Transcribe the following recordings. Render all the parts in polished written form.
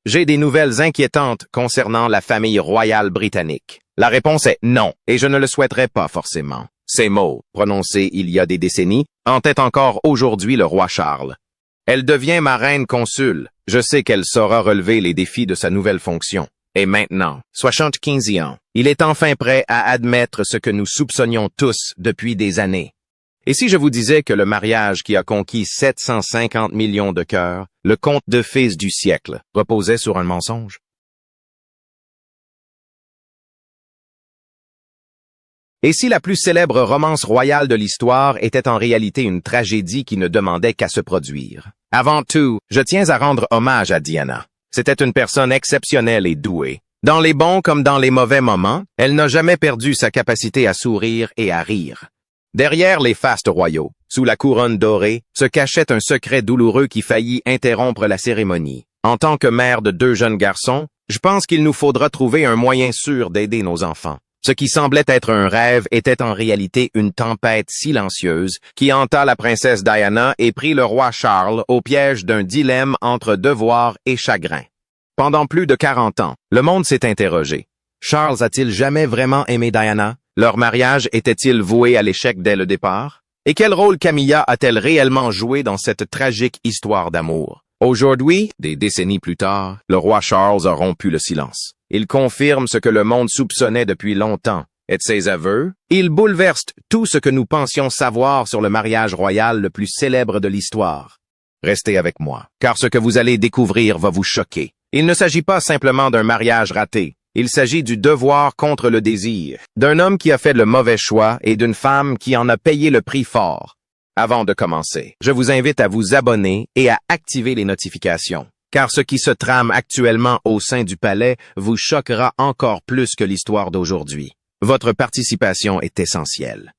j'ai des nouvelles inquiétantes concernant la famille royale britannique. La réponse est non, et je ne le souhaiterais pas forcément. Ces mots, prononcés il y a des décennies, hantaient encore aujourd'hui le roi Charles. Elle devient ma reine consule. Je sais qu'elle saura relever les défis de sa nouvelle fonction. Et maintenant, 75 ans, il est enfin prêt à admettre ce que nous soupçonnions tous depuis des années. Et si je vous disais que le mariage qui a conquis 750 millions de cœurs, le conte de fées du siècle, reposait sur un mensonge? Et si la plus célèbre romance royale de l'histoire était en réalité une tragédie qui ne demandait qu'à se produire? Avant tout, je tiens à rendre hommage à Diana. C'était une personne exceptionnelle et douée. Dans les bons comme dans les mauvais moments, elle n'a jamais perdu sa capacité à sourire et à rire. Derrière les fastes royaux, sous la couronne dorée, se cachait un secret douloureux qui faillit interrompre la cérémonie. En tant que mère de 2 jeunes garçons, je pense qu'il nous faudra trouver un moyen sûr d'aider nos enfants. Ce qui semblait être un rêve était en réalité une tempête silencieuse qui hanta la princesse Diana et prit le roi Charles au piège d'un dilemme entre devoir et chagrin. Pendant plus de 40 ans, le monde s'est interrogé. Charles a-t-il jamais vraiment aimé Diana? Leur mariage était-il voué à l'échec dès le départ? Et quel rôle Camilla a-t-elle réellement joué dans cette tragique histoire d'amour? Aujourd'hui, des décennies plus tard, le roi Charles a rompu le silence. Il confirme ce que le monde soupçonnait depuis longtemps. Et de ses aveux, il bouleverse tout ce que nous pensions savoir sur le mariage royal le plus célèbre de l'histoire. Restez avec moi, car ce que vous allez découvrir va vous choquer. Il ne s'agit pas simplement d'un mariage raté. Il s'agit du devoir contre le désir, d'un homme qui a fait le mauvais choix et d'une femme qui en a payé le prix fort. Avant de commencer, je vous invite à vous abonner et à activer les notifications, car ce qui se trame actuellement au sein du palais vous choquera encore plus que l'histoire d'aujourd'hui. Votre participation est essentielle.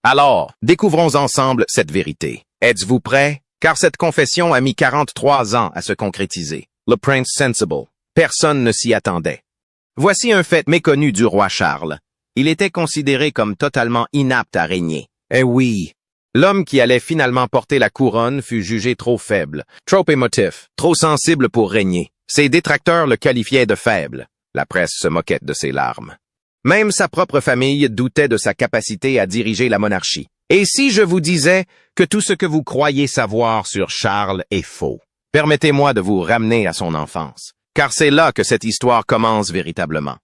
Alors, découvrons ensemble cette vérité. Êtes-vous prêts? Car cette confession a mis 43 ans à se concrétiser. Le Prince Sensible. Personne ne s'y attendait. Voici un fait méconnu du roi Charles. Il était considéré comme totalement inapte à régner. Eh oui! L'homme qui allait finalement porter la couronne fut jugé trop faible, trop émotif, trop sensible pour régner. Ses détracteurs le qualifiaient de faible. La presse se moquait de ses larmes. Même sa propre famille doutait de sa capacité à diriger la monarchie. Et si je vous disais que tout ce que vous croyez savoir sur Charles est faux? Permettez-moi de vous ramener à son enfance, car c'est là que cette histoire commence véritablement.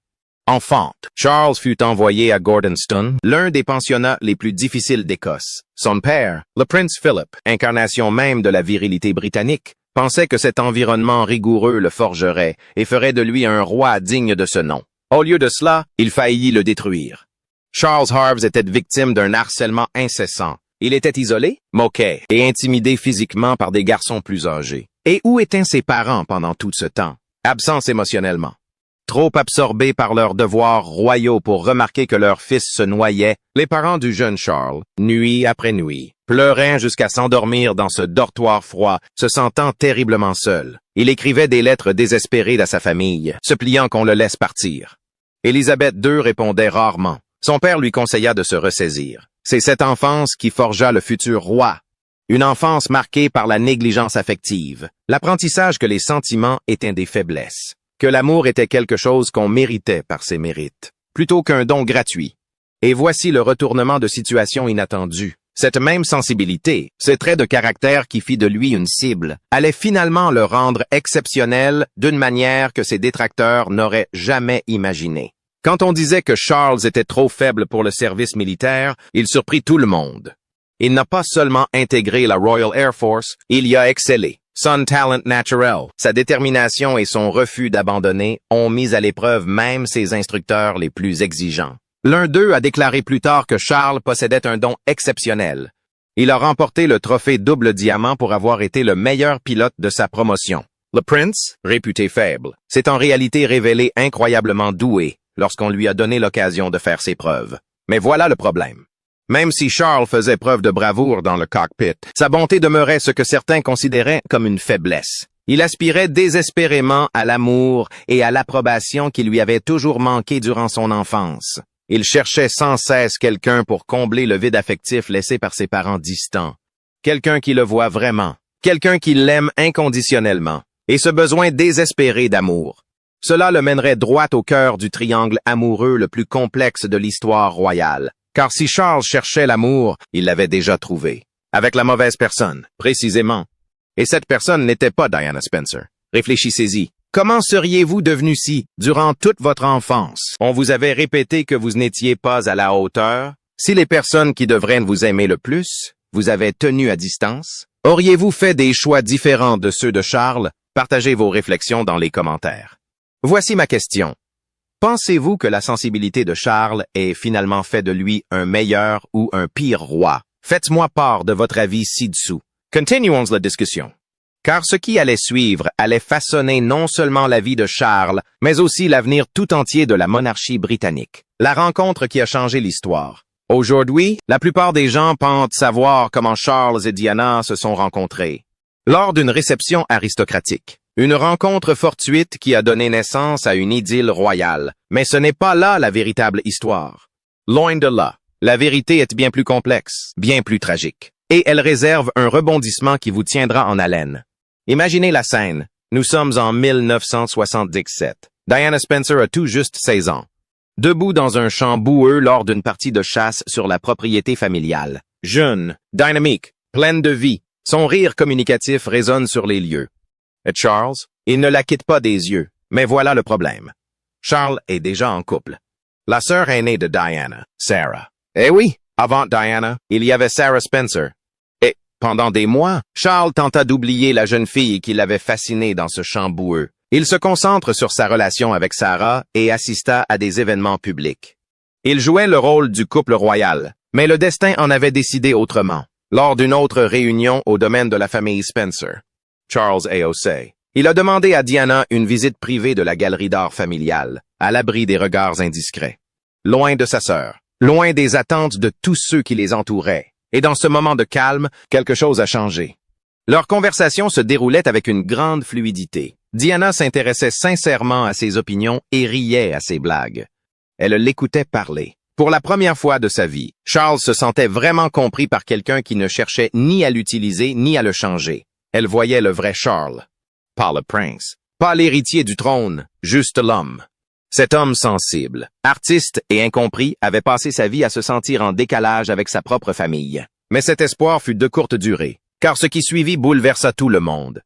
Enfant, Charles fut envoyé à Gordonstoun, l'un des pensionnats les plus difficiles d'Écosse. Son père, le prince Philip, incarnation même de la virilité britannique, pensait que cet environnement rigoureux le forgerait et ferait de lui un roi digne de ce nom. Au lieu de cela, il faillit le détruire. Charles Harves était victime d'un harcèlement incessant. Il était isolé, moqué et intimidé physiquement par des garçons plus âgés. Et où étaient ses parents pendant tout ce temps? Absents émotionnellement. Trop absorbés par leurs devoirs royaux pour remarquer que leur fils se noyait, les parents du jeune Charles, nuit après nuit, pleuraient jusqu'à s'endormir dans ce dortoir froid, se sentant terriblement seul. Il écrivait des lettres désespérées à sa famille, se pliant qu'on le laisse partir. Élisabeth II répondait rarement. Son père lui conseilla de se ressaisir. C'est cette enfance qui forgea le futur roi. Une enfance marquée par la négligence affective, l'apprentissage que les sentiments étaient des faiblesses, que l'amour était quelque chose qu'on méritait par ses mérites, plutôt qu'un don gratuit. Et voici le retournement de situation inattendu. Cette même sensibilité, ce trait de caractère qui fit de lui une cible, allait finalement le rendre exceptionnel d'une manière que ses détracteurs n'auraient jamais imaginé. Quand on disait que Charles était trop faible pour le service militaire, il surprit tout le monde. Il n'a pas seulement intégré la Royal Air Force, il y a excellé. Son talent naturel, sa détermination et son refus d'abandonner ont mis à l'épreuve même ses instructeurs les plus exigeants. L'un d'eux a déclaré plus tard que Charles possédait un don exceptionnel. Il a remporté le trophée double diamant pour avoir été le meilleur pilote de sa promotion. Le prince, réputé faible, s'est en réalité révélé incroyablement doué lorsqu'on lui a donné l'occasion de faire ses preuves. Mais voilà le problème. Même si Charles faisait preuve de bravoure dans le cockpit, sa bonté demeurait ce que certains considéraient comme une faiblesse. Il aspirait désespérément à l'amour et à l'approbation qui lui avaient toujours manqué durant son enfance. Il cherchait sans cesse quelqu'un pour combler le vide affectif laissé par ses parents distants. Quelqu'un qui le voit vraiment. Quelqu'un qui l'aime inconditionnellement. et ce besoin désespéré d'amour. Cela le mènerait droit au cœur du triangle amoureux le plus complexe de l'histoire royale. Car si Charles cherchait l'amour, il l'avait déjà trouvé. Avec la mauvaise personne, précisément. Et cette personne n'était pas Diana Spencer. Réfléchissez-y. Comment seriez-vous devenu si, durant toute votre enfance, on vous avait répété que vous n'étiez pas à la hauteur? Si les personnes qui devraient vous aimer le plus vous avaient tenu à distance? Auriez-vous fait des choix différents de ceux de Charles? Partagez vos réflexions dans les commentaires. Voici ma question. Pensez-vous que la sensibilité de Charles ait finalement fait de lui un meilleur ou un pire roi? Faites-moi part de votre avis ci-dessous. Continuons la discussion. Car ce qui allait suivre allait façonner non seulement la vie de Charles, mais aussi l'avenir tout entier de la monarchie britannique. La rencontre qui a changé l'histoire. Aujourd'hui, la plupart des gens pensent savoir comment Charles et Diana se sont rencontrés. Lors d'une réception aristocratique. Une rencontre fortuite qui a donné naissance à une idylle royale. Mais ce n'est pas là la véritable histoire. Loin de là. La vérité est bien plus complexe, bien plus tragique. Et elle réserve un rebondissement qui vous tiendra en haleine. Imaginez la scène. Nous sommes en 1977. Diana Spencer a tout juste 16 ans. Debout dans un champ boueux lors d'une partie de chasse sur la propriété familiale. Jeune, dynamique, pleine de vie. Son rire communicatif résonne sur les lieux. Et Charles, il ne la quitte pas des yeux. Mais voilà le problème. Charles est déjà en couple. La sœur aînée de Diana, Sarah. Eh oui, avant Diana, il y avait Sarah Spencer. Et, pendant des mois, Charles tenta d'oublier la jeune fille qui l'avait fasciné dans ce champ boueux. Il se concentre sur sa relation avec Sarah et assista à des événements publics. Il jouait le rôle du couple royal, mais le destin en avait décidé autrement. Lors d'une autre réunion au domaine de la famille Spencer, Charles AOC, il a demandé à Diana une visite privée de la galerie d'art familiale, à l'abri des regards indiscrets. Loin de sa sœur, loin des attentes de tous ceux qui les entouraient. Et dans ce moment de calme, quelque chose a changé. Leur conversation se déroulait avec une grande fluidité. Diana s'intéressait sincèrement à ses opinions et riait à ses blagues. Elle l'écoutait parler. Pour la première fois de sa vie, Charles se sentait vraiment compris par quelqu'un qui ne cherchait ni à l'utiliser ni à le changer. Elle voyait le vrai Charles. Pas le prince. Pas l'héritier du trône, juste l'homme. Cet homme sensible, artiste et incompris avait passé sa vie à se sentir en décalage avec sa propre famille. Mais cet espoir fut de courte durée, car ce qui suivit bouleversa tout le monde.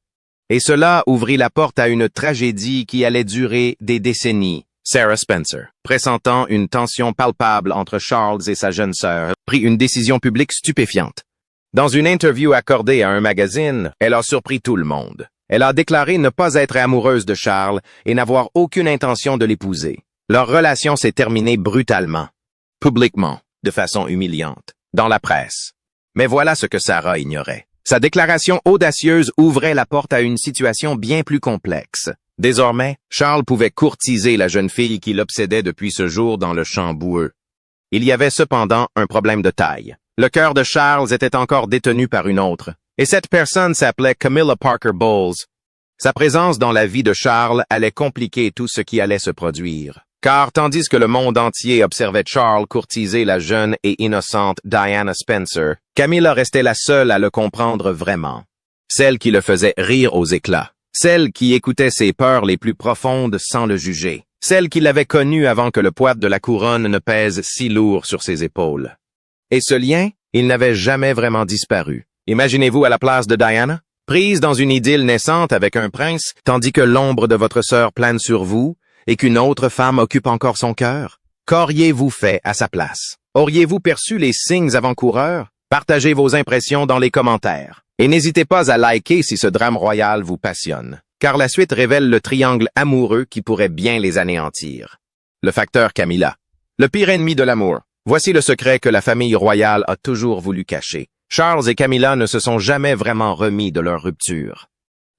Et cela ouvrit la porte à une tragédie qui allait durer des décennies. Sarah Spencer, pressentant une tension palpable entre Charles et sa jeune sœur, prit une décision publique stupéfiante. Dans une interview accordée à un magazine, elle a surpris tout le monde. Elle a déclaré ne pas être amoureuse de Charles et n'avoir aucune intention de l'épouser. Leur relation s'est terminée brutalement, publiquement, de façon humiliante, dans la presse. Mais voilà ce que Sarah ignorait. Sa déclaration audacieuse ouvrait la porte à une situation bien plus complexe. Désormais, Charles pouvait courtiser la jeune fille qui l'obsédait depuis ce jour dans le champ boueux. Il y avait cependant un problème de taille. Le cœur de Charles était encore détenu par une autre. Et cette personne s'appelait Camilla Parker Bowles. Sa présence dans la vie de Charles allait compliquer tout ce qui allait se produire. Car tandis que le monde entier observait Charles courtiser la jeune et innocente Diana Spencer, Camilla restait la seule à le comprendre vraiment. Celle qui le faisait rire aux éclats. Celle qui écoutait ses peurs les plus profondes sans le juger. Celle qui l'avait connu avant que le poids de la couronne ne pèse si lourd sur ses épaules. Et ce lien, il n'avait jamais vraiment disparu. Imaginez-vous à la place de Diana, prise dans une idylle naissante avec un prince, tandis que l'ombre de votre sœur plane sur vous et qu'une autre femme occupe encore son cœur. Qu'auriez-vous fait à sa place? Auriez-vous perçu les signes avant-coureurs? Partagez vos impressions dans les commentaires. Et n'hésitez pas à liker si ce drame royal vous passionne, car la suite révèle le triangle amoureux qui pourrait bien les anéantir. Le facteur Camilla. Le pire ennemi de l'amour. Voici le secret que la famille royale a toujours voulu cacher. Charles et Camilla ne se sont jamais vraiment remis de leur rupture.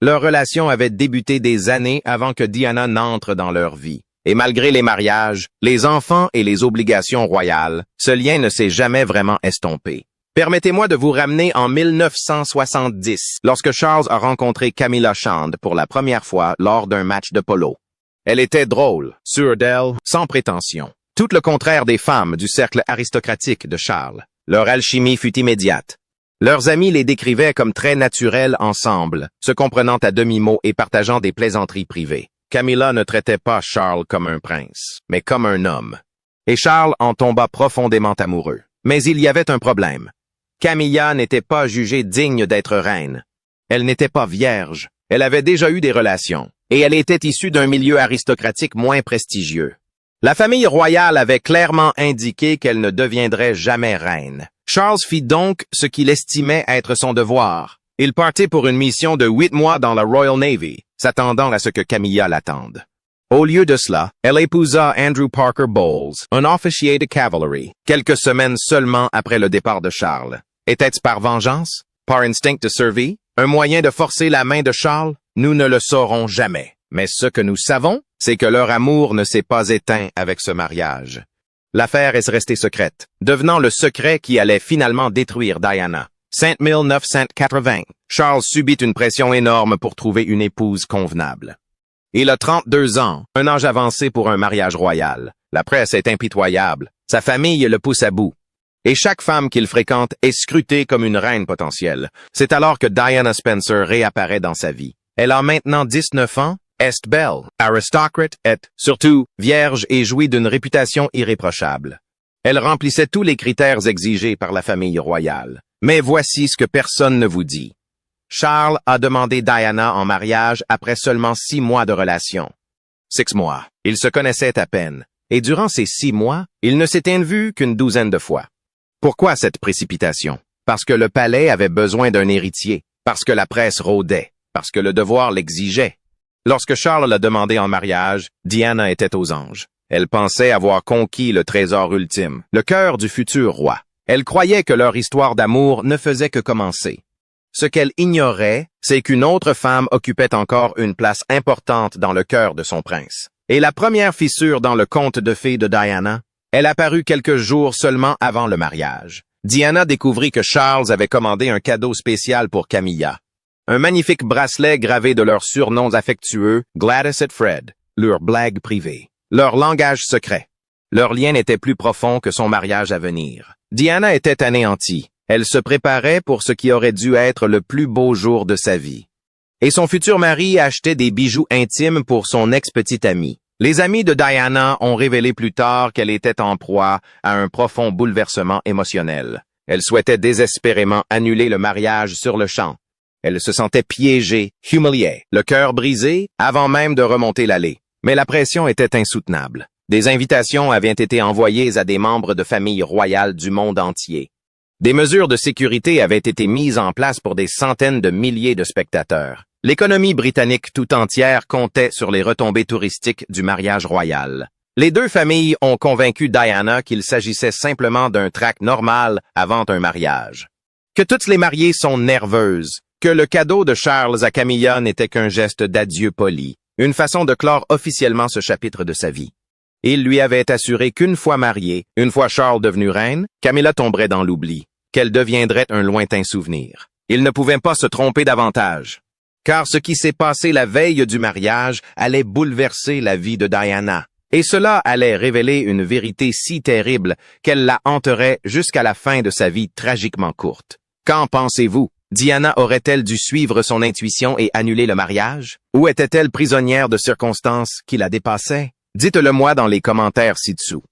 Leur relation avait débuté des années avant que Diana n'entre dans leur vie. Et malgré les mariages, les enfants et les obligations royales, ce lien ne s'est jamais vraiment estompé. Permettez-moi de vous ramener en 1970, lorsque Charles a rencontré Camilla Shand pour la première fois lors d'un match de polo. Elle était drôle, sûre d'elle, sans prétention. Tout le contraire des femmes du cercle aristocratique de Charles. Leur alchimie fut immédiate. Leurs amis les décrivaient comme très naturels ensemble, se comprenant à demi-mot et partageant des plaisanteries privées. Camilla ne traitait pas Charles comme un prince, mais comme un homme. Et Charles en tomba profondément amoureux. Mais il y avait un problème. Camilla n'était pas jugée digne d'être reine. Elle n'était pas vierge. Elle avait déjà eu des relations. Et elle était issue d'un milieu aristocratique moins prestigieux. La famille royale avait clairement indiqué qu'elle ne deviendrait jamais reine. Charles fit donc ce qu'il estimait être son devoir. Il partit pour une mission de 8 mois dans la Royal Navy, s'attendant à ce que Camilla l'attende. Au lieu de cela, elle épousa Andrew Parker Bowles, un officier de cavalerie, quelques semaines seulement après le départ de Charles. Était-ce par vengeance? Par instinct de survie? Un moyen de forcer la main de Charles? Nous ne le saurons jamais. Mais ce que nous savons, c'est que leur amour ne s'est pas éteint avec ce mariage. L'affaire est restée secrète, devenant le secret qui allait finalement détruire Diana. 1980, Charles subit une pression énorme pour trouver une épouse convenable. Il a 32 ans, un âge avancé pour un mariage royal. La presse est impitoyable. Sa famille le pousse à bout. Et chaque femme qu'il fréquente est scrutée comme une reine potentielle. C'est alors que Diana Spencer réapparaît dans sa vie. Elle a maintenant 19 ans, est belle, aristocrate, est, surtout, vierge et jouit d'une réputation irréprochable. Elle remplissait tous les critères exigés par la famille royale. Mais voici ce que personne ne vous dit. Charles a demandé Diana en mariage après seulement 6 mois de relation. 6 mois. Ils se connaissaient à peine. Et durant ces 6 mois, ils ne s'étaient vus qu'une douzaine de fois. Pourquoi cette précipitation? Parce que le palais avait besoin d'un héritier. Parce que la presse rôdait. Parce que le devoir l'exigeait. Lorsque Charles l'a demandé en mariage, Diana était aux anges. Elle pensait avoir conquis le trésor ultime, le cœur du futur roi. Elle croyait que leur histoire d'amour ne faisait que commencer. Ce qu'elle ignorait, c'est qu'une autre femme occupait encore une place importante dans le cœur de son prince. Et la première fissure dans le conte de fées de Diana, elle apparut quelques jours seulement avant le mariage. Diana découvrit que Charles avait commandé un cadeau spécial pour Camilla. Un magnifique bracelet gravé de leurs surnoms affectueux, Gladys et Fred, leur blague privée, leur langage secret. Leur lien n'était plus profond que son mariage à venir. Diana était anéantie. Elle se préparait pour ce qui aurait dû être le plus beau jour de sa vie. Et son futur mari achetait des bijoux intimes pour son ex-petite amie. Les amis de Diana ont révélé plus tard qu'elle était en proie à un profond bouleversement émotionnel. Elle souhaitait désespérément annuler le mariage sur le champ. Elle se sentait piégée, humiliée, le cœur brisé, avant même de remonter l'allée. Mais la pression était insoutenable. Des invitations avaient été envoyées à des membres de familles royales du monde entier. Des mesures de sécurité avaient été mises en place pour des centaines de milliers de spectateurs. L'économie britannique tout entière comptait sur les retombées touristiques du mariage royal. Les deux familles ont convaincu Diana qu'il s'agissait simplement d'un tract normal avant un mariage. Que toutes les mariées sont nerveuses, que le cadeau de Charles à Camilla n'était qu'un geste d'adieu poli, une façon de clore officiellement ce chapitre de sa vie. Il lui avait assuré qu'une fois mariée, une fois Charles devenu reine, Camilla tomberait dans l'oubli, qu'elle deviendrait un lointain souvenir. Il ne pouvait pas se tromper davantage, car ce qui s'est passé la veille du mariage allait bouleverser la vie de Diana, et cela allait révéler une vérité si terrible qu'elle la hanterait jusqu'à la fin de sa vie tragiquement courte. Qu'en pensez-vous? Diana aurait-elle dû suivre son intuition et annuler le mariage? Ou était-elle prisonnière de circonstances qui la dépassaient? Dites-le-moi dans les commentaires ci-dessous.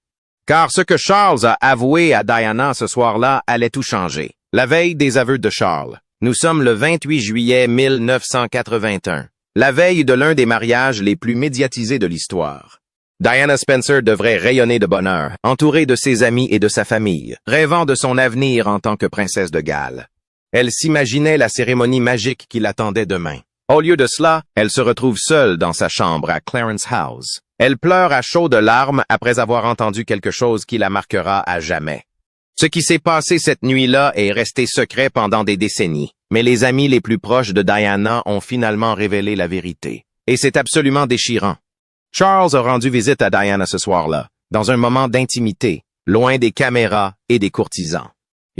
Car ce que Charles a avoué à Diana ce soir-là allait tout changer. La veille des aveux de Charles. Nous sommes le 28 juillet 1981. La veille de l'un des mariages les plus médiatisés de l'histoire. Diana Spencer devrait rayonner de bonheur, entourée de ses amis et de sa famille, rêvant de son avenir en tant que princesse de Galles. Elle s'imaginait la cérémonie magique qui l'attendait demain. Au lieu de cela, elle se retrouve seule dans sa chambre à Clarence House. Elle pleure à chaudes larmes après avoir entendu quelque chose qui la marquera à jamais. Ce qui s'est passé cette nuit-là est resté secret pendant des décennies, mais les amis les plus proches de Diana ont finalement révélé la vérité. Et c'est absolument déchirant. Charles a rendu visite à Diana ce soir-là, dans un moment d'intimité, loin des caméras et des courtisans.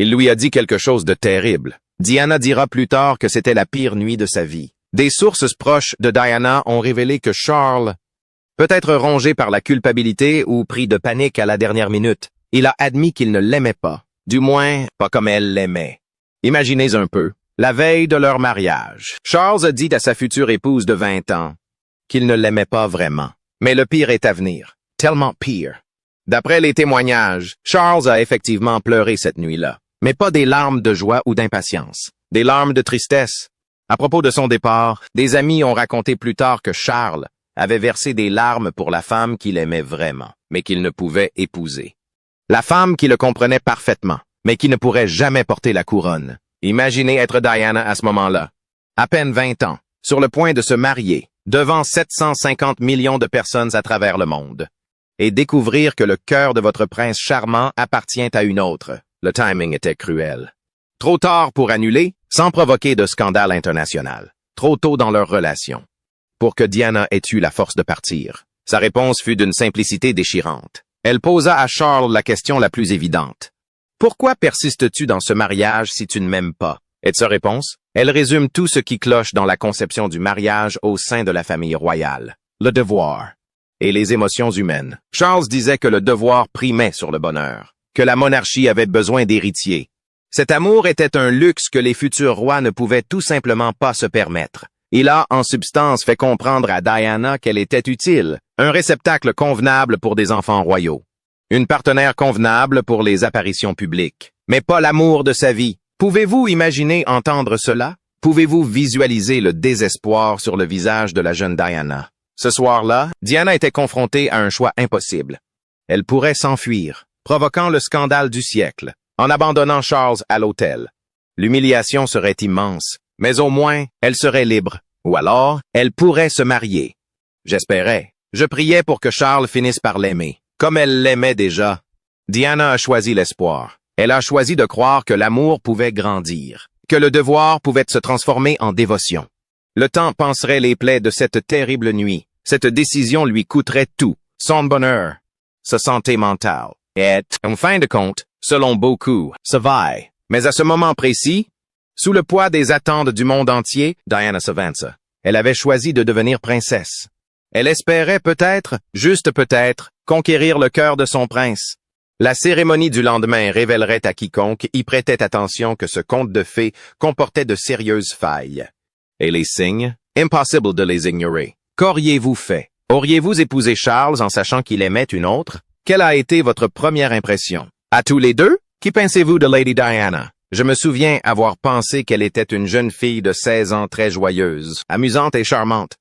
Il lui a dit quelque chose de terrible. Diana dira plus tard que c'était la pire nuit de sa vie. Des sources proches de Diana ont révélé que Charles, peut-être rongé par la culpabilité ou pris de panique à la dernière minute, il a admis qu'il ne l'aimait pas, du moins pas comme elle l'aimait. Imaginez un peu, la veille de leur mariage. Charles a dit à sa future épouse de 20 ans qu'il ne l'aimait pas vraiment. Mais le pire est à venir. Tellement pire. D'après les témoignages, Charles a effectivement pleuré cette nuit-là. Mais pas des larmes de joie ou d'impatience. Des larmes de tristesse. À propos de son départ, des amis ont raconté plus tard que Charles avait versé des larmes pour la femme qu'il aimait vraiment, mais qu'il ne pouvait épouser. La femme qui le comprenait parfaitement, mais qui ne pourrait jamais porter la couronne. Imaginez être Diana à ce moment-là. À peine 20 ans, sur le point de se marier, devant 750 millions de personnes à travers le monde. Et découvrir que le cœur de votre prince charmant appartient à une autre. Le timing était cruel. Trop tard pour annuler, sans provoquer de scandale international. Trop tôt dans leur relation. Pour que Diana ait eu la force de partir. Sa réponse fut d'une simplicité déchirante. Elle posa à Charles la question la plus évidente. Pourquoi persistes-tu dans ce mariage si tu ne m'aimes pas? Et de sa réponse, elle résume tout ce qui cloche dans la conception du mariage au sein de la famille royale. Le devoir. Et les émotions humaines. Charles disait que le devoir primait sur le bonheur. Que la monarchie avait besoin d'héritiers. Cet amour était un luxe que les futurs rois ne pouvaient tout simplement pas se permettre. Il a, en substance, fait comprendre à Diana qu'elle était utile, un réceptacle convenable pour des enfants royaux. Une partenaire convenable pour les apparitions publiques. Mais pas l'amour de sa vie. Pouvez-vous imaginer entendre cela? Pouvez-vous visualiser le désespoir sur le visage de la jeune Diana? Ce soir-là, Diana était confrontée à un choix impossible. Elle pourrait s'enfuir, provoquant le scandale du siècle, en abandonnant Charles à l'hôtel. L'humiliation serait immense, mais au moins, elle serait libre. Ou alors, elle pourrait se marier. J'espérais. Je priais pour que Charles finisse par l'aimer, comme elle l'aimait déjà. Diana a choisi l'espoir. Elle a choisi de croire que l'amour pouvait grandir, que le devoir pouvait se transformer en dévotion. Le temps panserait les plaies de cette terrible nuit. Cette décision lui coûterait tout, son bonheur, sa santé mentale. Et, en fin de compte, selon beaucoup, ça vaille. Mais à ce moment précis, sous le poids des attentes du monde entier, Diana s'avança. Elle avait choisi de devenir princesse. Elle espérait peut-être, juste peut-être, conquérir le cœur de son prince. La cérémonie du lendemain révélerait à quiconque y prêtait attention que ce conte de fées comportait de sérieuses failles. Et les signes? Impossible de les ignorer. Qu'auriez-vous fait? Auriez-vous épousé Charles en sachant qu'il aimait une autre? Quelle a été votre première impression? À tous les deux? Qu'y pensez-vous de Lady Diana? Je me souviens avoir pensé qu'elle était une jeune fille de 16 ans très joyeuse, amusante et charmante.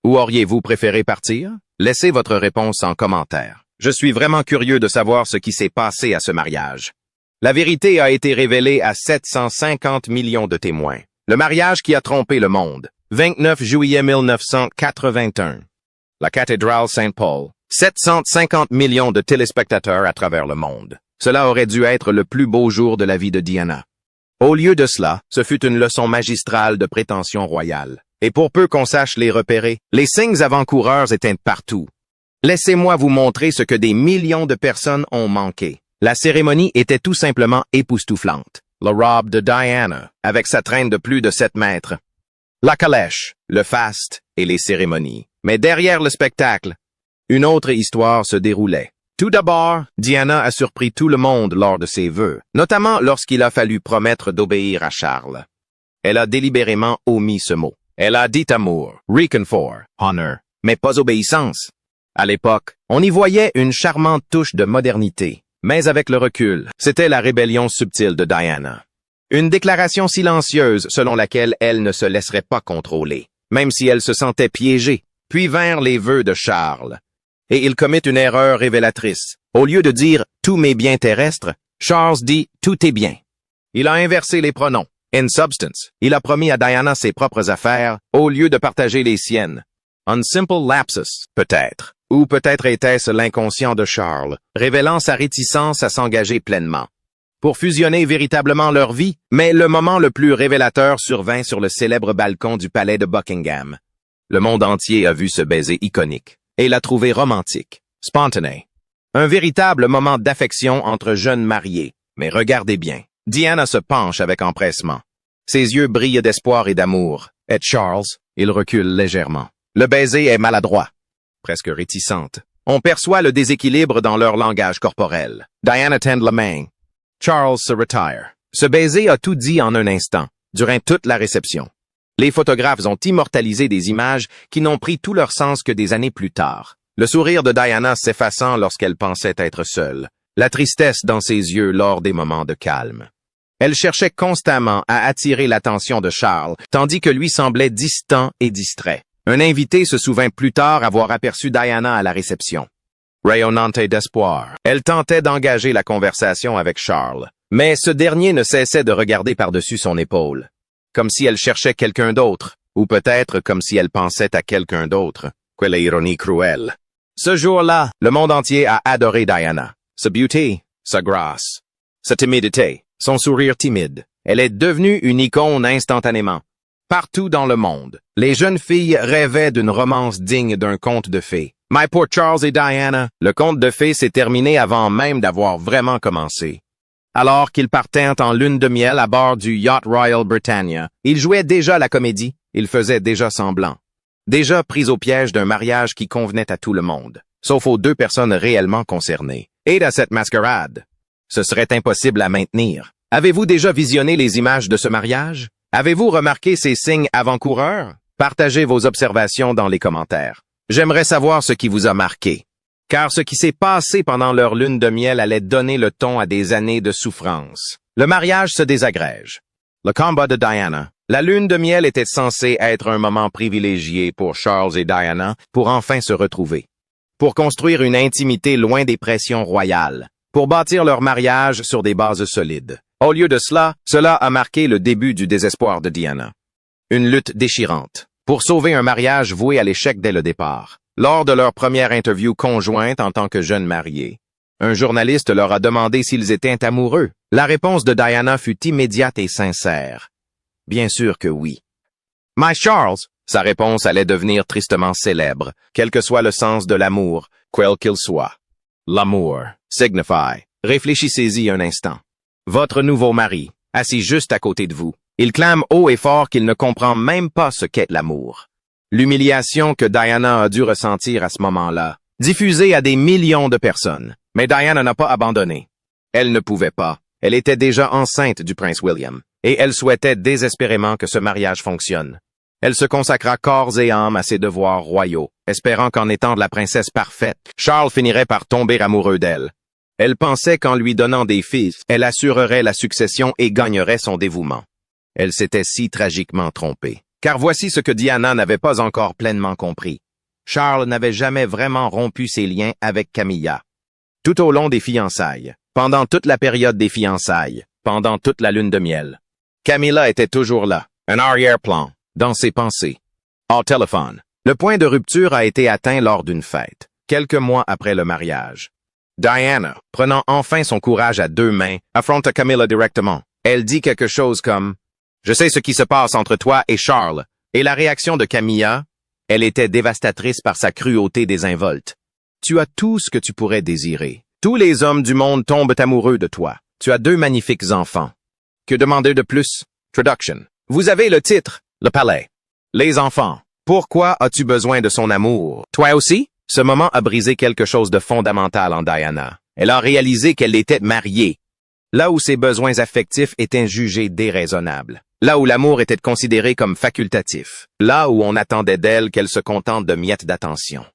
Où auriez-vous préféré partir? Laissez votre réponse en commentaire. Je suis vraiment curieux de savoir ce qui s'est passé à ce mariage. La vérité a été révélée à 750 millions de témoins. Le mariage qui a trompé le monde. 29 juillet 1981. La cathédrale Saint-Paul. 750 millions de téléspectateurs à travers le monde. Cela aurait dû être le plus beau jour de la vie de Diana. Au lieu de cela, ce fut une leçon magistrale de prétention royale. Et pour peu qu'on sache les repérer, les signes avant-coureurs étaient partout. Laissez-moi vous montrer ce que des millions de personnes ont manqué. La cérémonie était tout simplement époustouflante. La robe de Diana, avec sa traîne de plus de 7 mètres. La calèche, le faste et les cérémonies. Mais derrière le spectacle, une autre histoire se déroulait. Tout d'abord, Diana a surpris tout le monde lors de ses vœux, notamment lorsqu'il a fallu promettre d'obéir à Charles. Elle a délibérément omis ce mot. Elle a dit amour, réconfort, honneur, mais pas obéissance. À l'époque, on y voyait une charmante touche de modernité, mais avec le recul, c'était la rébellion subtile de Diana. Une déclaration silencieuse selon laquelle elle ne se laisserait pas contrôler, même si elle se sentait piégée. Puis vinrent les vœux de Charles. Et il commit une erreur révélatrice. Au lieu de dire « tous mes biens terrestres », Charles dit « tous tes biens ». Il a inversé les pronoms. In substance, il a promis à Diana ses propres affaires au lieu de partager les siennes. Un simple lapsus, peut-être. Ou peut-être était-ce l'inconscient de Charles, révélant sa réticence à s'engager pleinement. Pour fusionner véritablement leur vie, mais le moment le plus révélateur survint sur le célèbre balcon du palais de Buckingham. Le monde entier a vu ce baiser iconique et l'a trouvé romantique, spontané. Un véritable moment d'affection entre jeunes mariés. Mais regardez bien, Diana se penche avec empressement. Ses yeux brillent d'espoir et d'amour. Et Charles, il recule légèrement. Le baiser est maladroit, presque réticente. On perçoit le déséquilibre dans leur langage corporel. Diana tend la main. Charles se retire. Ce baiser a tout dit en un instant, durant toute la réception. Les photographes ont immortalisé des images qui n'ont pris tout leur sens que des années plus tard. Le sourire de Diana s'effaçant lorsqu'elle pensait être seule. La tristesse dans ses yeux lors des moments de calme. Elle cherchait constamment à attirer l'attention de Charles, tandis que lui semblait distant et distrait. Un invité se souvint plus tard avoir aperçu Diana à la réception. Rayonnante d'espoir. Elle tentait d'engager la conversation avec Charles, mais ce dernier ne cessait de regarder par-dessus son épaule, comme si elle cherchait quelqu'un d'autre, ou peut-être comme si elle pensait à quelqu'un d'autre. Quelle ironie cruelle. Ce jour-là, le monde entier a adoré Diana. Sa beauté, sa grâce, sa timidité, son sourire timide. Elle est devenue une icône instantanément. Partout dans le monde, les jeunes filles rêvaient d'une romance digne d'un conte de fées. Mais pour Charles et Diana, le conte de fées s'est terminé avant même d'avoir vraiment commencé. Alors qu'ils partaient en lune de miel à bord du Yacht Royal Britannia, ils jouaient déjà la comédie, ils faisaient déjà semblant. Déjà pris au piège d'un mariage qui convenait à tout le monde, sauf aux deux personnes réellement concernées. Et à cette mascarade, ce serait impossible à maintenir. Avez-vous déjà visionné les images de ce mariage? Avez-vous remarqué ces signes avant-coureurs? Partagez vos observations dans les commentaires. J'aimerais savoir ce qui vous a marqué. Car ce qui s'est passé pendant leur lune de miel allait donner le ton à des années de souffrance. Le mariage se désagrège. Le combat de Diana. La lune de miel était censée être un moment privilégié pour Charles et Diana pour enfin se retrouver. Pour construire une intimité loin des pressions royales. Pour bâtir leur mariage sur des bases solides. Au lieu de cela, cela a marqué le début du désespoir de Diana. Une lutte déchirante. Pour sauver un mariage voué à l'échec dès le départ. Lors de leur première interview conjointe en tant que jeunes mariés, un journaliste leur a demandé s'ils étaient amoureux. La réponse de Diana fut immédiate et sincère. Bien sûr que oui. My Charles, sa réponse allait devenir tristement célèbre, quel que soit le sens de l'amour, quel qu'il soit. L'amour signifie. Réfléchissez-y un instant. Votre nouveau mari, assis juste à côté de vous, il clame haut et fort qu'il ne comprend même pas ce qu'est l'amour. L'humiliation que Diana a dû ressentir à ce moment-là, diffusée à des millions de personnes. Mais Diana n'a pas abandonné. Elle ne pouvait pas. Elle était déjà enceinte du prince William, et elle souhaitait désespérément que ce mariage fonctionne. Elle se consacra corps et âme à ses devoirs royaux, espérant qu'en étant de la princesse parfaite, Charles finirait par tomber amoureux d'elle. Elle pensait qu'en lui donnant des fils, elle assurerait la succession et gagnerait son dévouement. Elle s'était si tragiquement trompée. Car voici ce que Diana n'avait pas encore pleinement compris. Charles n'avait jamais vraiment rompu ses liens avec Camilla. Tout au long des fiançailles, pendant toute la période des fiançailles, pendant toute la lune de miel, Camilla était toujours là, un arrière-plan, dans ses pensées. Au téléphone, le point de rupture a été atteint lors d'une fête, quelques mois après le mariage. Diana, prenant enfin son courage à deux mains, affronta Camilla directement. Elle dit quelque chose comme « Je sais ce qui se passe entre toi et Charles », et la réaction de Camilla, elle était dévastatrice par sa cruauté désinvolte. « Tu as tout ce que tu pourrais désirer. Tous les hommes du monde tombent amoureux de toi. Tu as deux magnifiques enfants. Que demander de plus? » Traduction. Vous avez le titre, le palais. Les enfants. Pourquoi as-tu besoin de son amour? Toi aussi? Ce moment a brisé quelque chose de fondamental en Diana. Elle a réalisé qu'elle était mariée. Là où ses besoins affectifs étaient jugés déraisonnables. Là où l'amour était considéré comme facultatif. Là où on attendait d'elle qu'elle se contente de miettes d'attention.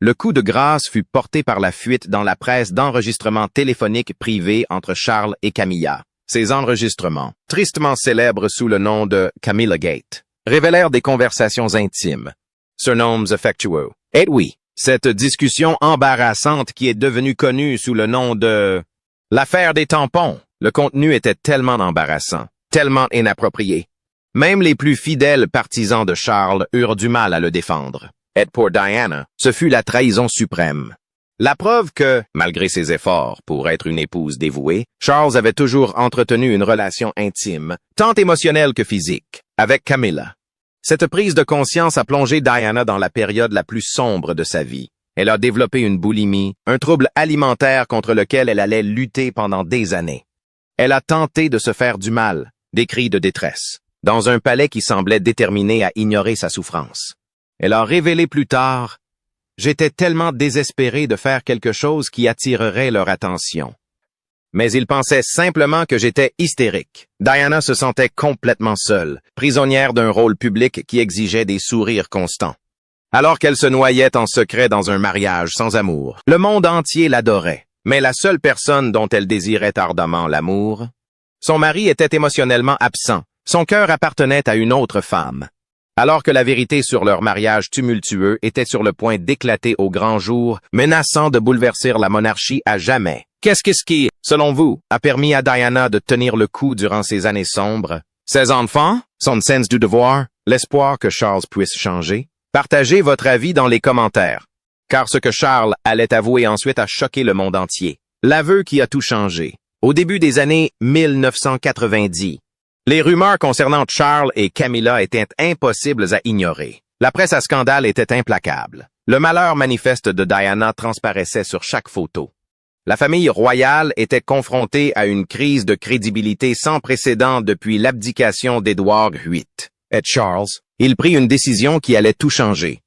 Le coup de grâce fut porté par la fuite dans la presse d'enregistrements téléphoniques privés entre Charles et Camilla. Ces enregistrements, tristement célèbres sous le nom de Camilla Gate, révélèrent des conversations intimes, surnoms affectueux. Et oui, cette discussion embarrassante qui est devenue connue sous le nom de l'affaire des tampons. Le contenu était tellement embarrassant, tellement inapproprié. Même les plus fidèles partisans de Charles eurent du mal à le défendre. Et pour Diana, ce fut la trahison suprême. La preuve que, malgré ses efforts pour être une épouse dévouée, Charles avait toujours entretenu une relation intime, tant émotionnelle que physique, avec Camilla. Cette prise de conscience a plongé Diana dans la période la plus sombre de sa vie. Elle a développé une boulimie, un trouble alimentaire contre lequel elle allait lutter pendant des années. Elle a tenté de se faire du mal, des cris de détresse, dans un palais qui semblait déterminé à ignorer sa souffrance. Elle a révélé plus tard « J'étais tellement désespérée de faire quelque chose qui attirerait leur attention. Mais ils pensaient simplement que j'étais hystérique. Diana se sentait complètement seule, prisonnière d'un rôle public qui exigeait des sourires constants. Alors qu'elle se noyait en secret dans un mariage sans amour, le monde entier l'adorait. Mais la seule personne dont elle désirait ardemment l'amour, son mari était émotionnellement absent. Son cœur appartenait à une autre femme. Alors que la vérité sur leur mariage tumultueux était sur le point d'éclater au grand jour, menaçant de bouleverser la monarchie à jamais. Qu'est-ce qui, selon vous, a permis à Diana de tenir le coup durant ces années sombres? Ses enfants? Son sens du devoir? L'espoir que Charles puisse changer? Partagez votre avis dans les commentaires. Car ce que Charles allait avouer ensuite a choqué le monde entier. L'aveu qui a tout changé. Au début des années 1990, les rumeurs concernant Charles et Camilla étaient impossibles à ignorer. La presse à scandale était implacable. Le malheur manifeste de Diana transparaissait sur chaque photo. La famille royale était confrontée à une crise de crédibilité sans précédent depuis l'abdication d'Édouard VIII. Et Charles, il prit une décision qui allait tout changer.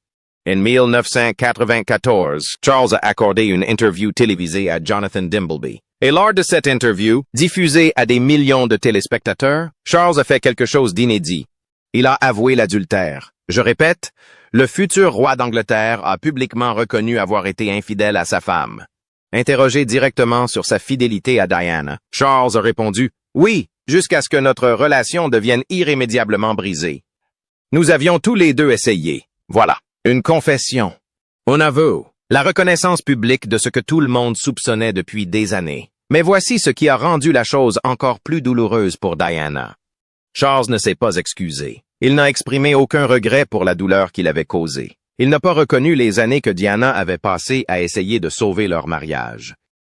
En 1994, Charles a accordé une interview télévisée à Jonathan Dimbleby. Et lors de cette interview, diffusée à des millions de téléspectateurs, Charles a fait quelque chose d'inédit. Il a avoué l'adultère. Je répète, le futur roi d'Angleterre a publiquement reconnu avoir été infidèle à sa femme. Interrogé directement sur sa fidélité à Diana, Charles a répondu « Oui, jusqu'à ce que notre relation devienne irrémédiablement brisée. Nous avions tous les deux essayé. Voilà, une confession. Un aveu. La reconnaissance publique de ce que tout le monde soupçonnait depuis des années. Mais voici ce qui a rendu la chose encore plus douloureuse pour Diana. Charles ne s'est pas excusé. Il n'a exprimé aucun regret pour la douleur qu'il avait causée. Il n'a pas reconnu les années que Diana avait passées à essayer de sauver leur mariage.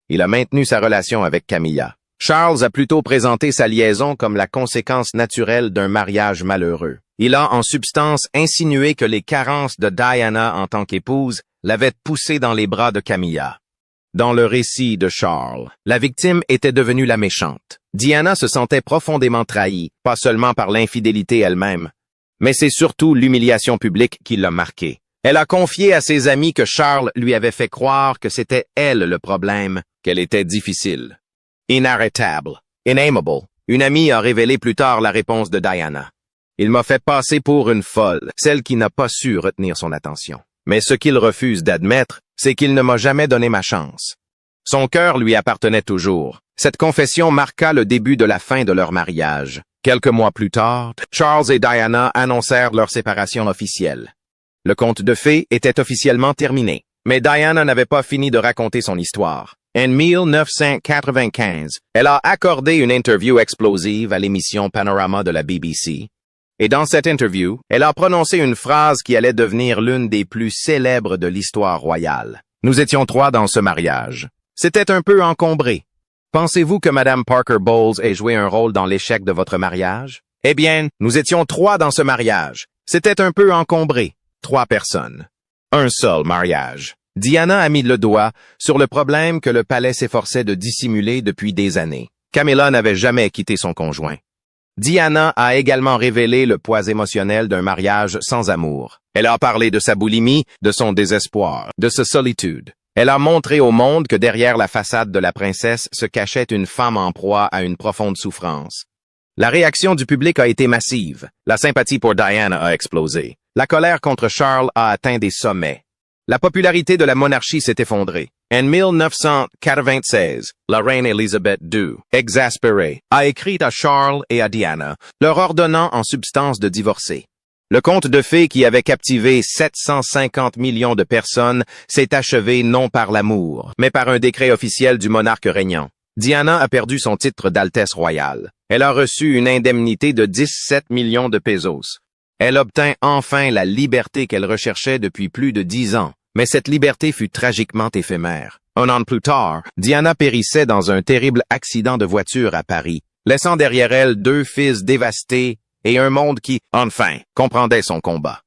Il a maintenu sa relation avec Camilla. Charles a plutôt présenté sa liaison comme la conséquence naturelle d'un mariage malheureux. Il a en substance insinué que les carences de Diana en tant qu'épouse l'avaient poussée dans les bras de Camilla. Dans le récit de Charles, la victime était devenue la méchante. Diana se sentait profondément trahie, pas seulement par l'infidélité elle-même, mais c'est surtout l'humiliation publique qui l'a marquée. Elle a confié à ses amis que Charles lui avait fait croire que c'était elle le problème, qu'elle était difficile. Inarrêtable, inaimable, une amie a révélé plus tard la réponse de Diana. Il m'a fait passer pour une folle, celle qui n'a pas su retenir son attention. Mais ce qu'il refuse d'admettre, c'est qu'il ne m'a jamais donné ma chance. Son cœur lui appartenait toujours. Cette confession marqua le début de la fin de leur mariage. Quelques mois plus tard, Charles et Diana annoncèrent leur séparation officielle. Le conte de fées était officiellement terminé. Mais Diana n'avait pas fini de raconter son histoire. En 1995, elle a accordé une interview explosive à l'émission Panorama de la BBC. Et dans cette interview, elle a prononcé une phrase qui allait devenir l'une des plus célèbres de l'histoire royale. Nous étions 3 dans ce mariage. C'était un peu encombré. Pensez-vous que Madame Parker Bowles ait joué un rôle dans l'échec de votre mariage? Eh bien, nous étions 3 dans ce mariage. C'était un peu encombré. 3 personnes. Un seul mariage. Diana a mis le doigt sur le problème que le palais s'efforçait de dissimuler depuis des années. Camilla n'avait jamais quitté son conjoint. Diana a également révélé le poids émotionnel d'un mariage sans amour. Elle a parlé de sa boulimie, de son désespoir, de sa solitude. Elle a montré au monde que derrière la façade de la princesse se cachait une femme en proie à une profonde souffrance. La réaction du public a été massive. La sympathie pour Diana a explosé. La colère contre Charles a atteint des sommets. La popularité de la monarchie s'est effondrée. En 1996, la reine Elizabeth II, exaspérée, a écrit à Charles et à Diana, leur ordonnant en substance de divorcer. Le conte de fées qui avait captivé 750 millions de personnes s'est achevé non par l'amour, mais par un décret officiel du monarque régnant. Diana a perdu son titre d'Altesse royale. Elle a reçu une indemnité de 17 millions de pesos. Elle obtint enfin la liberté qu'elle recherchait depuis plus de 10 ans. Mais cette liberté fut tragiquement éphémère. Un an plus tard, Diana périssait dans un terrible accident de voiture à Paris, laissant derrière elle 2 fils dévastés et un monde qui, enfin, comprendait son combat.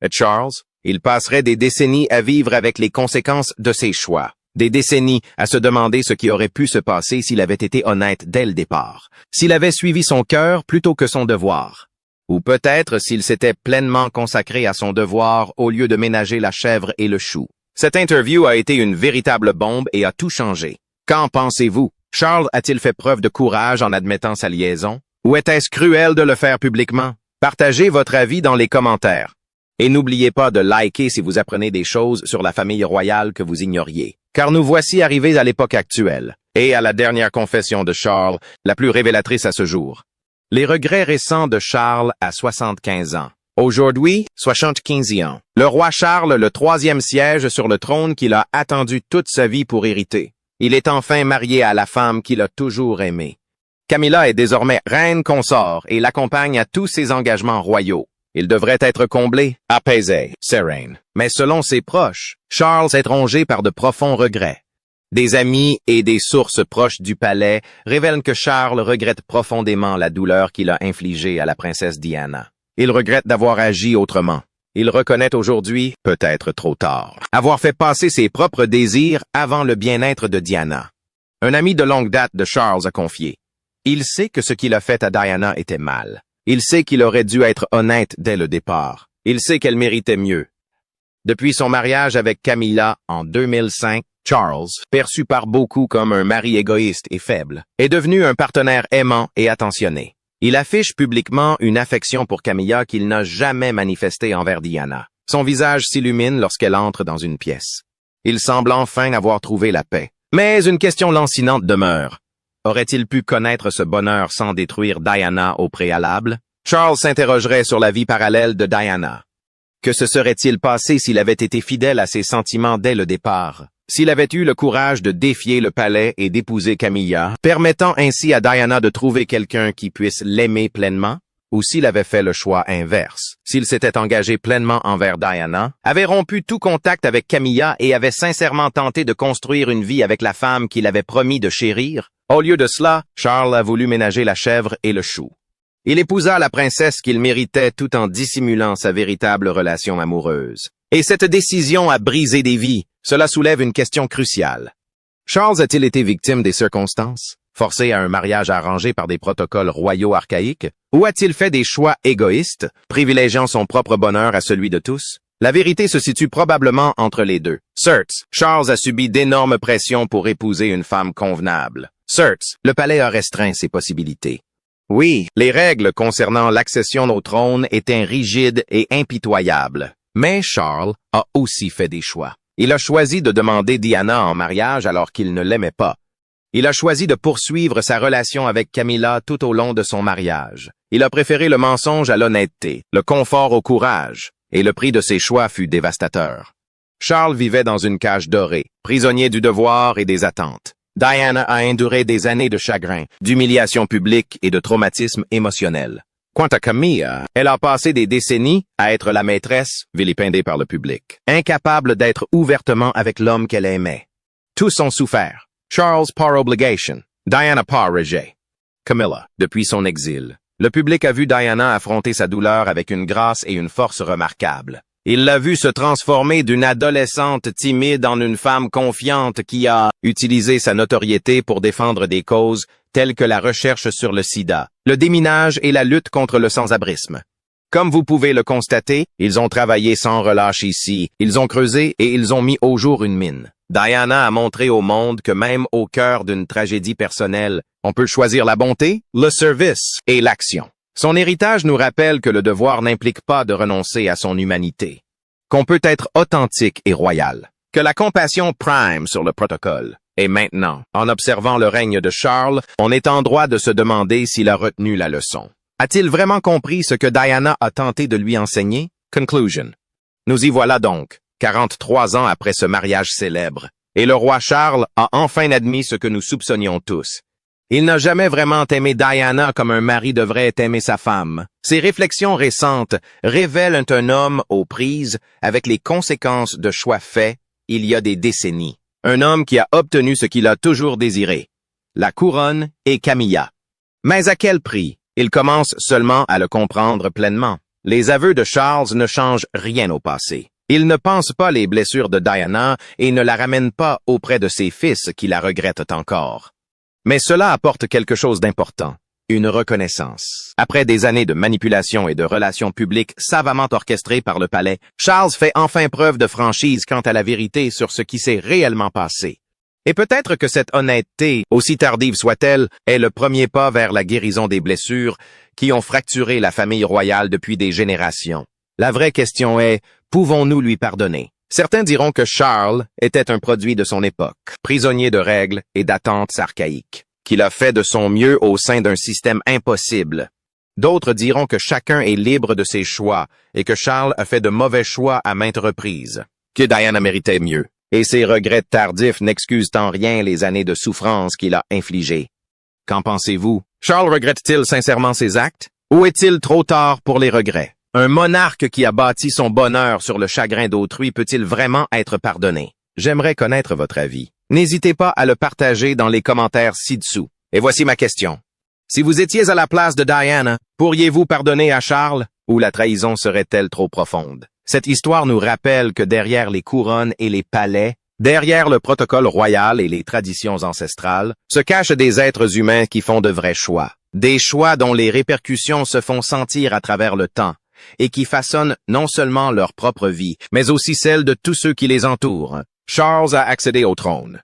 Et Charles, il passerait des décennies à vivre avec les conséquences de ses choix. Des décennies à se demander ce qui aurait pu se passer s'il avait été honnête dès le départ, s'il avait suivi son cœur plutôt que son devoir. Ou peut-être s'il s'était pleinement consacré à son devoir au lieu de ménager la chèvre et le chou. Cette interview a été une véritable bombe et a tout changé. Qu'en pensez-vous? Charles a-t-il fait preuve de courage en admettant sa liaison? Ou était-ce cruel de le faire publiquement? Partagez votre avis dans les commentaires. Et n'oubliez pas de liker si vous apprenez des choses sur la famille royale que vous ignoriez. Car nous voici arrivés à l'époque actuelle, et à la dernière confession de Charles, la plus révélatrice à ce jour. Les regrets récents de Charles à 75 ans. Aujourd'hui, 75 ans. Le roi Charles, le troisième siège sur le trône qu'il a attendu toute sa vie pour hériter. Il est enfin marié à la femme qu'il a toujours aimée. Camilla est désormais reine consort et l'accompagne à tous ses engagements royaux. Il devrait être comblé, apaisé, serein. Mais selon ses proches, Charles est rongé par de profonds regrets. Des amis et des sources proches du palais révèlent que Charles regrette profondément la douleur qu'il a infligée à la princesse Diana. Il regrette d'avoir agi autrement. Il reconnaît aujourd'hui, peut-être trop tard, avoir fait passer ses propres désirs avant le bien-être de Diana. Un ami de longue date de Charles a confié. Il sait que ce qu'il a fait à Diana était mal. Il sait qu'il aurait dû être honnête dès le départ. Il sait qu'elle méritait mieux. Depuis son mariage avec Camilla en 2005, Charles, perçu par beaucoup comme un mari égoïste et faible, est devenu un partenaire aimant et attentionné. Il affiche publiquement une affection pour Camilla qu'il n'a jamais manifestée envers Diana. Son visage s'illumine lorsqu'elle entre dans une pièce. Il semble enfin avoir trouvé la paix. Mais une question lancinante demeure. Aurait-il pu connaître ce bonheur sans détruire Diana au préalable? Charles s'interrogerait sur la vie parallèle de Diana. Que se serait-il passé s'il avait été fidèle à ses sentiments dès le départ? S'il avait eu le courage de défier le palais et d'épouser Camilla, permettant ainsi à Diana de trouver quelqu'un qui puisse l'aimer pleinement? Ou s'il avait fait le choix inverse, s'il s'était engagé pleinement envers Diana, avait rompu tout contact avec Camilla et avait sincèrement tenté de construire une vie avec la femme qu'il avait promis de chérir? Au lieu de cela, Charles a voulu ménager la chèvre et le chou. Il épousa la princesse qu'il méritait tout en dissimulant sa véritable relation amoureuse. Et cette décision a brisé des vies. Cela soulève une question cruciale. Charles a-t-il été victime des circonstances, forcé à un mariage arrangé par des protocoles royaux archaïques, ou a-t-il fait des choix égoïstes, privilégiant son propre bonheur à celui de tous? La vérité se situe probablement entre les deux. Certes, Charles a subi d'énormes pressions pour épouser une femme convenable. Certes, le palais a restreint ses possibilités. Oui, les règles concernant l'accession au trône étaient rigides et impitoyables. Mais Charles a aussi fait des choix. Il a choisi de demander Diana en mariage alors qu'il ne l'aimait pas. Il a choisi de poursuivre sa relation avec Camilla tout au long de son mariage. Il a préféré le mensonge à l'honnêteté, le confort au courage, et le prix de ses choix fut dévastateur. Charles vivait dans une cage dorée, prisonnier du devoir et des attentes. Diana a enduré des années de chagrin, d'humiliation publique et de traumatisme émotionnel. Quant à Camilla, elle a passé des décennies à être la maîtresse, vilipendée par le public, incapable d'être ouvertement avec l'homme qu'elle aimait. Tous ont souffert. Charles par obligation, Diana par rejet. Camilla, depuis son exil. Le public a vu Diana affronter sa douleur avec une grâce et une force remarquables. Il l'a vue se transformer d'une adolescente timide en une femme confiante qui a utilisé sa notoriété pour défendre des causes telles que la recherche sur le sida, le déminage et la lutte contre le sans-abrisme. Comme vous pouvez le constater, ils ont travaillé sans relâche ici, ils ont creusé et ils ont mis au jour une mine. Diana a montré au monde que même au cœur d'une tragédie personnelle, on peut choisir la bonté, le service et l'action. Son héritage nous rappelle que le devoir n'implique pas de renoncer à son humanité, qu'on peut être authentique et royal, que la compassion prime sur le protocole. Et maintenant, en observant le règne de Charles, on est en droit de se demander s'il a retenu la leçon. A-t-il vraiment compris ce que Diana a tenté de lui enseigner? Conclusion. Nous y voilà donc, 43 ans après ce mariage célèbre, et le roi Charles a enfin admis ce que nous soupçonnions tous. Il n'a jamais vraiment aimé Diana comme un mari devrait aimer sa femme. Ses réflexions récentes révèlent un homme aux prises avec les conséquences de choix faits il y a des décennies. Un homme qui a obtenu ce qu'il a toujours désiré, la couronne et Camilla. Mais à quel prix? Il commence seulement à le comprendre pleinement. Les aveux de Charles ne changent rien au passé. Il ne pense pas les blessures de Diana et ne la ramène pas auprès de ses fils qui la regrettent encore. Mais cela apporte quelque chose d'important, une reconnaissance. Après des années de manipulation et de relations publiques savamment orchestrées par le palais, Charles fait enfin preuve de franchise quant à la vérité sur ce qui s'est réellement passé. Et peut-être que cette honnêteté, aussi tardive soit-elle, est le premier pas vers la guérison des blessures qui ont fracturé la famille royale depuis des générations. La vraie question est, pouvons-nous lui pardonner? Certains diront que Charles était un produit de son époque, prisonnier de règles et d'attentes archaïques, qu'il a fait de son mieux au sein d'un système impossible. D'autres diront que chacun est libre de ses choix et que Charles a fait de mauvais choix à maintes reprises, que Diana méritait mieux, et ses regrets tardifs n'excusent en rien les années de souffrance qu'il a infligées. Qu'en pensez-vous? Charles regrette-t-il sincèrement ses actes? Ou est-il trop tard pour les regrets? Un monarque qui a bâti son bonheur sur le chagrin d'autrui peut-il vraiment être pardonné? J'aimerais connaître votre avis. N'hésitez pas à le partager dans les commentaires ci-dessous. Et voici ma question. Si vous étiez à la place de Diana, pourriez-vous pardonner à Charles? Ou la trahison serait-elle trop profonde? Cette histoire nous rappelle que derrière les couronnes et les palais, derrière le protocole royal et les traditions ancestrales, se cachent des êtres humains qui font de vrais choix. Des choix dont les répercussions se font sentir à travers le temps, et qui façonnent non seulement leur propre vie, mais aussi celle de tous ceux qui les entourent. Charles a accédé au trône.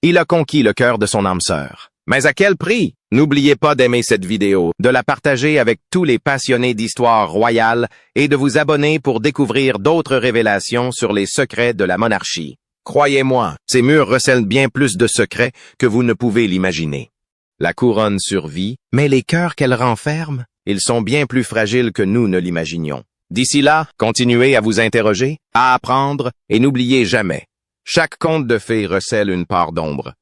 Il a conquis le cœur de son âme sœur. Mais à quel prix? N'oubliez pas d'aimer cette vidéo, de la partager avec tous les passionnés d'histoire royale et de vous abonner pour découvrir d'autres révélations sur les secrets de la monarchie. Croyez-moi, ces murs recèlent bien plus de secrets que vous ne pouvez l'imaginer. La couronne survit, mais les cœurs qu'elle renferme, ils sont bien plus fragiles que nous ne l'imaginions. D'ici là, continuez à vous interroger, à apprendre, et n'oubliez jamais, chaque conte de fées recèle une part d'ombre.